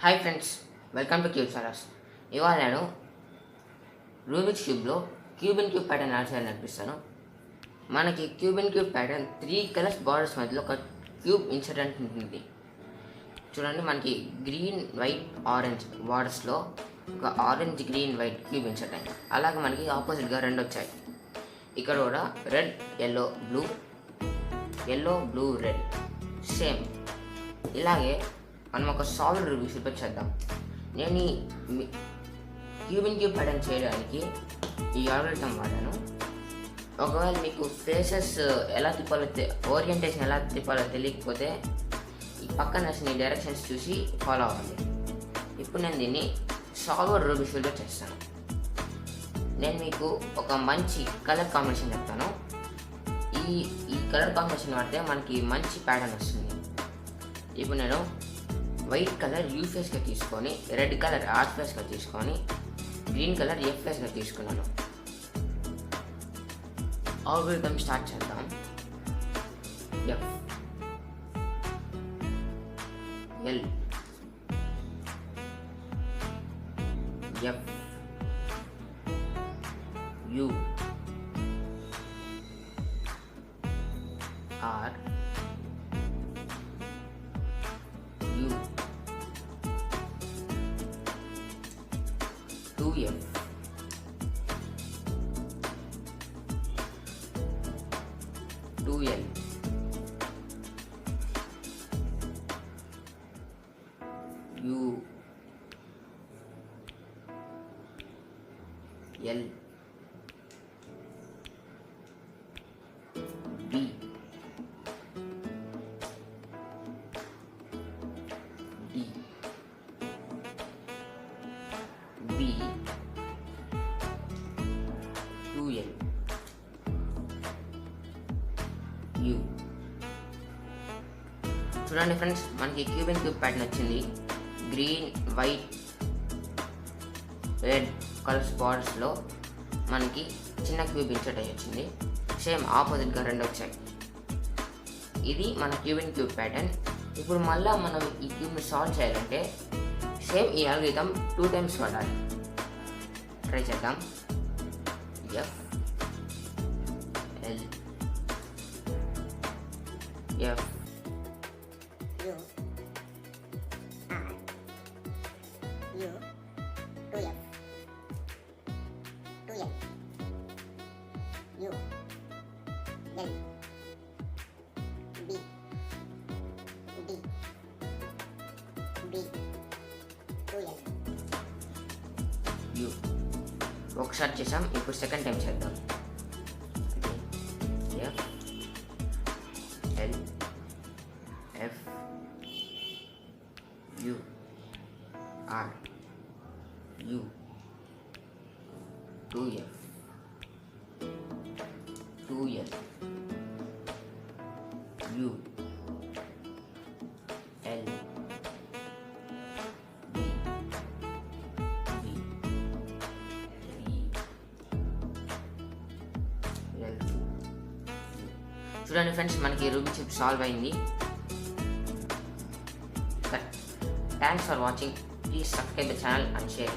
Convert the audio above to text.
Hi friends, welcome to cube Sara's. ఇవాళ నేను Rubik క్యూబ్లో క్యూబ్ అండ్ క్యూబ్ ప్యాటర్న్ ఎలా చేయాలని నేర్పిస్తాను. మనకి cube and cube pattern 3 colours borders మధ్యలో ఒక క్యూబ్ ఇన్సిడెంట్ ఉంటుంది. చూడండి, మనకి గ్రీన్, వైట్, ఆరెంజ్ బార్డర్స్లో ఒక orange, green, white cube insert అయింది. అలాగే మనకి ఆపోజిట్గా రెండు వచ్చాయి. ఇక్కడ కూడా red, yellow, blue, yellow, blue, red same. ఇలాగే మనం ఒక సాలిడ్ రూబిక్ క్యూబ్ చేద్దాం. నేను ఈ క్యూబ్ అండ్ క్యూబ్ ప్యాటర్న్ చేయడానికి ఈ ఆల్గరిథం వాడాను. ఒకవేళ మీకు ఫేసెస్ ఎలా తిప్పాలో ఓరియంటేషన్ ఎలా తిప్పాలో తెలియకపోతే ఈ పక్కన ఈ డైరెక్షన్స్ చూసి ఫాలో అవ్వాలి. ఇప్పుడు నేను దీన్ని సాలిడ్ రూబిక్ క్యూబ్లో చేస్తాను. నేను మీకు ఒక మంచి కలర్ కాంబినేషన్ చెప్తాను. ఈ కలర్ కాంబినేషన్ వాడితే మనకి మంచి ప్యాటర్న్ వస్తుంది. ఇప్పుడు నేను వైట్ కలర్ యూ ఫేస్గా తీసుకొని, రెడ్ కలర్ ఆర్ ఫేస్గా తీసుకొని, గ్రీన్ కలర్ ఎఫ్ ఫేస్గా తీసుకున్నాను. ఆల్గరిథం స్టార్ట్ చేద్దాం. F, L, F, U, R, U, 2F, L, U, L, B, B, 2L, U. చూడండి ఫ్రెండ్స్, మనకి క్యూబ్ అండ్ క్యూబ్ ప్యాటర్న్ వచ్చింది. గ్రీన్, వైట్, రెడ్ కలర్స్ బార్డర్స్లో మనకి చిన్న cube insert అయ్యి వచ్చింది. సేమ్ ఆపోజిట్గా రెండు వచ్చాయి. ఇది మన క్యూబ్ అండ్ క్యూబ్ ప్యాటర్న్. ఇప్పుడు మళ్ళీ మనం ఈ క్యూబ్ని సాల్వ్ చేయాలంటే సేమ్ ఈ అల్గరిథం 2 times వాడాలి. ట్రై చేద్దాం. F, L, F, U, R, U, 2F, 2L, U, L, B, D, B, 2L. U. ఒకసారి చేసాం, ఇప్పుడు సెకండ్ టైం చేద్దాం. F, L, F, U, R, U, 2F, 2L, U, L, చూడండి friends, మనకి Rubik cube solve అయింది. Thanks for watching. Please subscribe the channel and share.